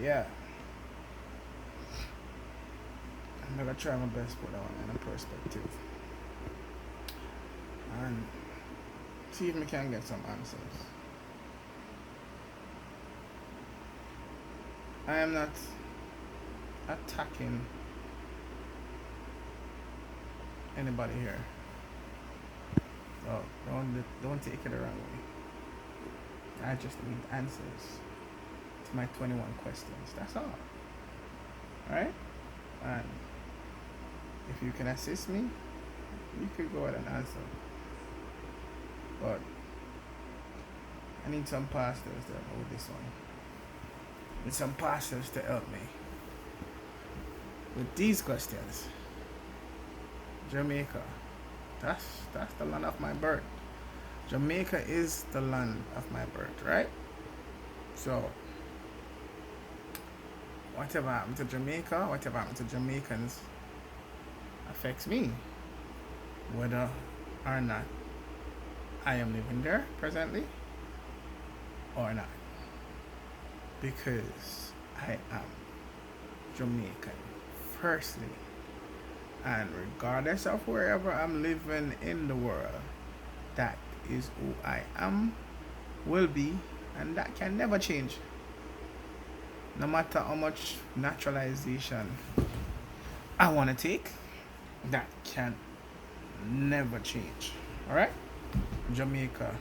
yeah, I'm gonna try my best to put that one in a perspective and see if we can get some answers. I am not attacking anybody here, so don't take it the wrong way. I just need answers to my 21 questions. That's all. Right? And if you can assist me, you could go ahead and answer. But I need some pastors to help me with this one. I need some pastors to help me with these questions. Jamaica. That's the land of my birth. Jamaica is the land of my birth, right? So whatever happened to Jamaica, whatever happened to Jamaicans affects me. Whether or not I am living there presently or not. Because I am Jamaican, firstly. And regardless of wherever I'm living in the world, that is who I am, will be, and that can never change. No matter how much naturalization I want to take, that can never change. Alright? Jamaica,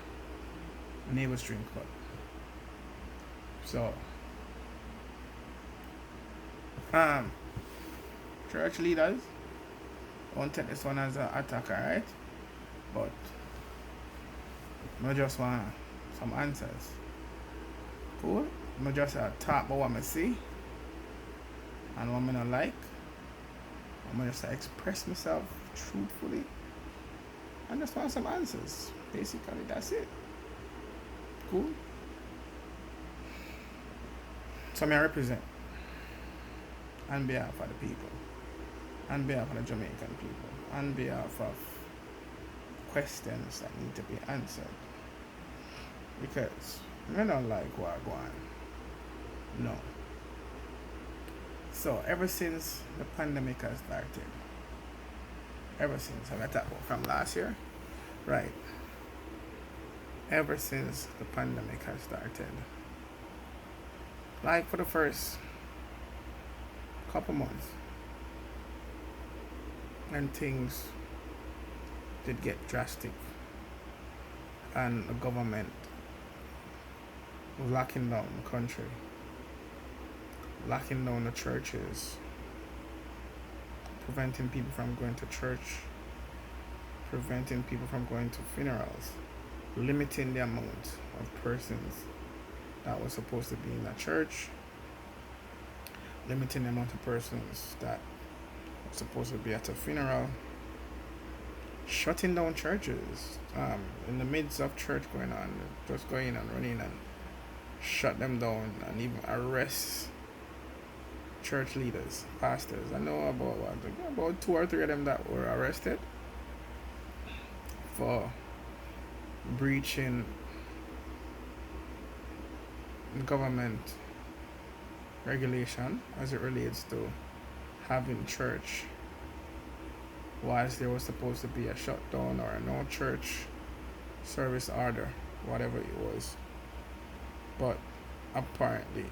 Naval Stream Club. So, um, church leaders, won't take this one as an attack, alright? But I just want some answers. Cool? I just talk about what I see and what I don't like. I'm just express myself truthfully and just want some answers. Basically, that's it. Cool? So I represent on behalf of the people, on behalf of the Jamaican people, on behalf of questions that need to be answered. Because I don't like what I go on. No. So ever since the pandemic has started, ever since I'm gonna talk about from last year, right? Ever since the pandemic has started, like for the first couple months, and things did get drastic, and the government was locking down the country, locking down the churches, preventing people from going to church, preventing people from going to funerals, limiting the amount of persons that was supposed to be in a church, limiting the amount of persons that were supposed to be at a funeral, shutting down churches in the midst of church going on, just going and running and shut them down and even arrest church leaders, pastors. I know about 2 or 3 of them that were arrested for breaching government regulation as it relates to having church whilst there was supposed to be a shutdown or a no church service order, whatever it was. But apparently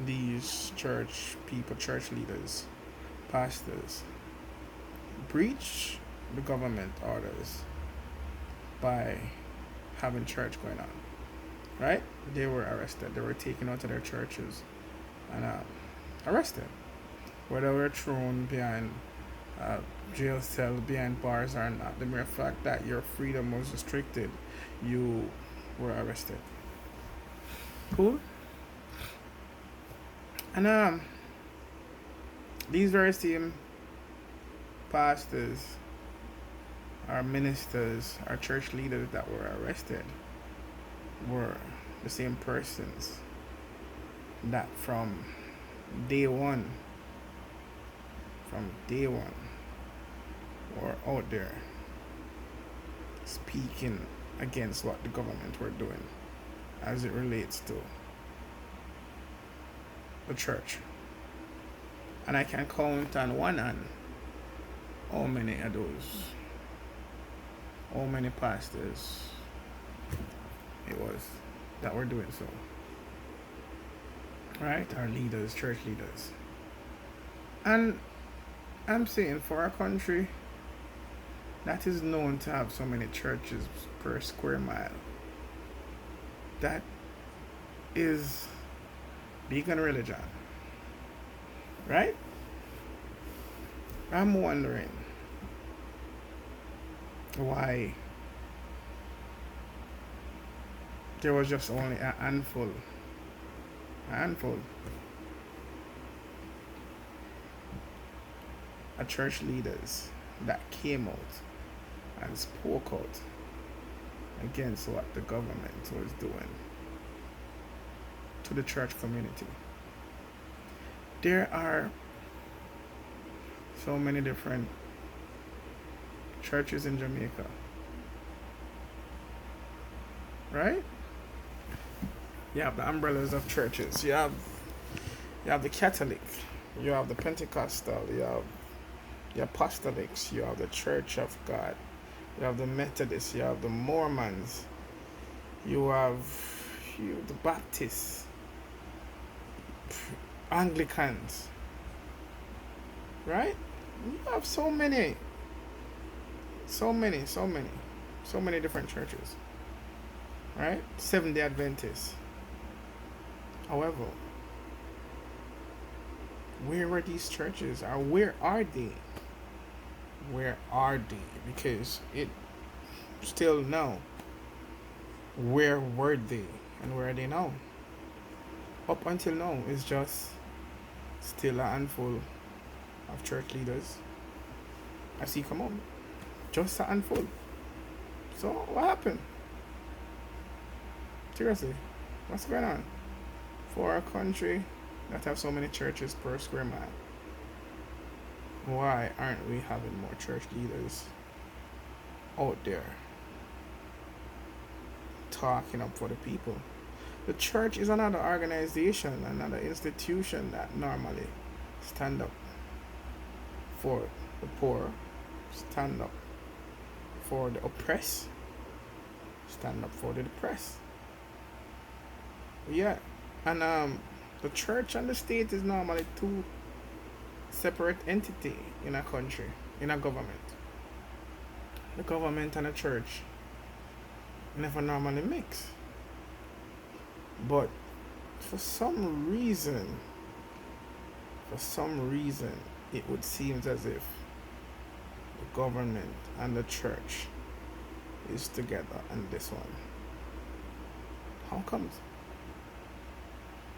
these church people, church leaders, pastors, breach the government orders by having church going on. Right? They were arrested. They were taken out of their churches and arrested. Whether they were thrown behind a jail cell, behind bars or not, the mere fact that your freedom was restricted, you were arrested. Cool? And these very same pastors, our ministers, our church leaders that were arrested were the same persons that day one, from day one, were out there speaking against what the government were doing as it relates to the church. And I can count on one hand how many of those, how many pastors it was that were doing so. Right? Our leaders, church leaders. And I'm saying for a country that is known to have so many churches per square mile, that is vegan religion. Right? I'm wondering why there was just only a handful of church leaders that came out and spoke out against what the government was doing to the church community. There are so many different churches in Jamaica, right? You have the umbrellas of churches. You have the Catholic, you have the Pentecostal, you have the Apostolics, you have the Church of God, you have the Methodists, you have the Mormons, you have the Baptists, Anglicans, right? You have so many different churches, right? Seventh-day Adventists. However, where were these churches? Or where are they? Where are they? Because it still now. Where were they? And where are they now? Up until now, it's just still a handful of church leaders I see come on. Just a handful. So what happened? Seriously, what's going on? For a country that have so many churches per square mile, why aren't we having more church leaders out there talking up for the people? The church is another organization, another institution that normally stand up for the poor, stand up for the oppressed, stand up for the depressed. Yeah. And the church and the state is normally two separate entities in a country, in a government. The government and the church never normally mix. But for some reason, it would seem as if the government and the church is together on this one. How comes?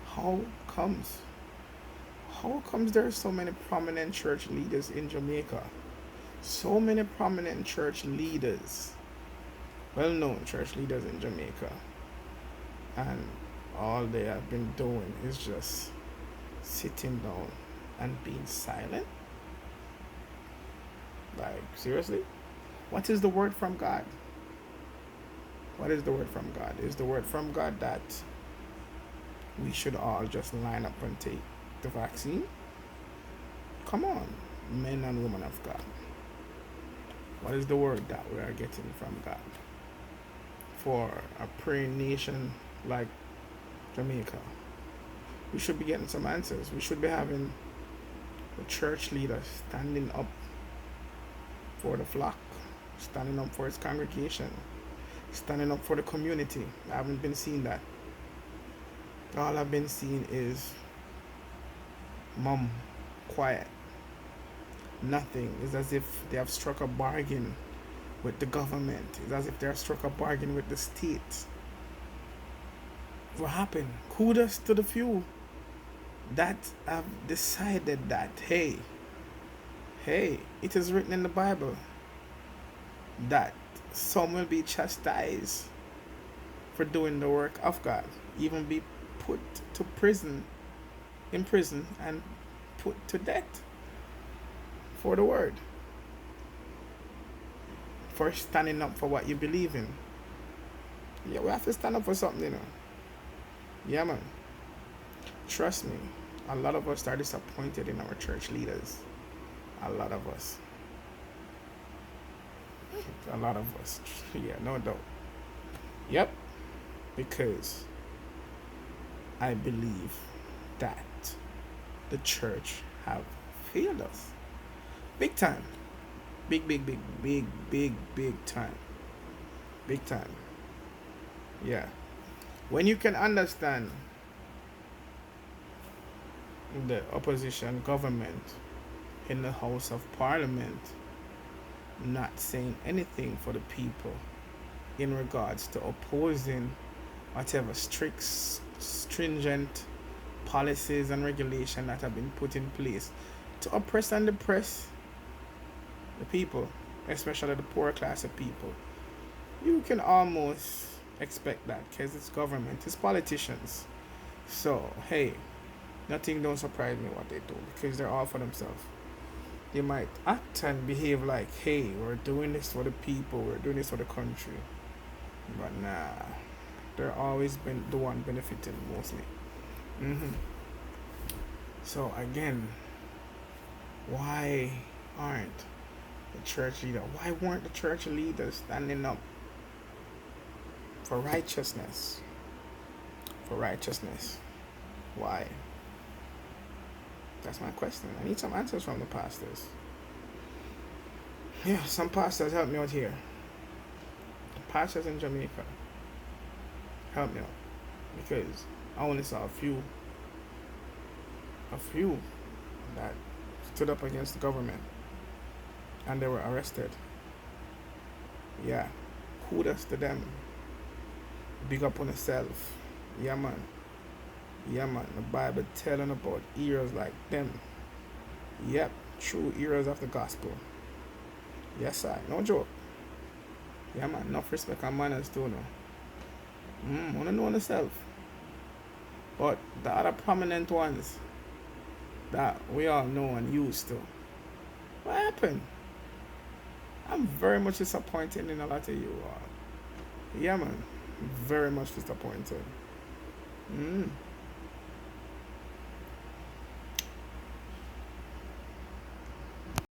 How comes there are so many prominent church leaders in Jamaica? So many prominent church leaders, well-known church leaders in Jamaica, and all they have been doing is just sitting down and being silent? Like, seriously? What is the word from God? What is the word from God? Is the word from God that we should all just line up and take the vaccine? Come on, men and women of God. What is the word that we are getting from God for a praying nation like Jamaica? We should be getting some answers. We should be having the church leader standing up for the flock, standing up for his congregation, standing up for the community. I haven't been seeing that. All I've been seeing is mum, quiet. Nothing. It's as if they have struck a bargain with the government. It's as if they have struck a bargain with the state. What happened? Kudos to the few that have decided that, hey, it is written in the Bible that some will be chastised for doing the work of God, even be put to prison, in prison, and put to death for the word, for standing up for what you believe in. Yeah, we have to stand up for something, you know. Yeah, man. Trust me, A lot of us are disappointed in our church leaders. A lot of us. A lot of us. Yeah, no doubt. Yep. Because I believe that the church have failed us. Big time. Big, big, big, big, big, big time. Big time. Yeah. When you can understand the opposition government in the House of Parliament not saying anything for the people in regards to opposing whatever strict, stringent policies and regulations that have been put in place to oppress and depress the people, especially the poor class of people. You can almost expect that because it's government, it's politicians. So, hey, nothing don't surprise me what they do because they're all for themselves. They might act and behave like, hey, we're doing this for the people, we're doing this for the country. But nah, they're always been the one benefiting mostly. hmm So again, why aren't the church leader? Why weren't the church leaders standing up for righteousness? For righteousness. Why? That's my question. I need some answers from the pastors. Yeah, some pastors help me out here. Pastors in Jamaica, help me out. Because I only saw a few that stood up against the government and they were arrested. Yeah, kudos to them. Big up on yourself. Yeah, man. Yeah, man. The Bible telling about heroes like them. Yep, true heroes of the gospel. Yes, I. No joke. Yeah, man. Enough respect and manners too, no. Wanna know yourself. But the other prominent ones that we all know and used to, what happened? I'm very much disappointed in a lot of you all. Yeah, man. Very much disappointed.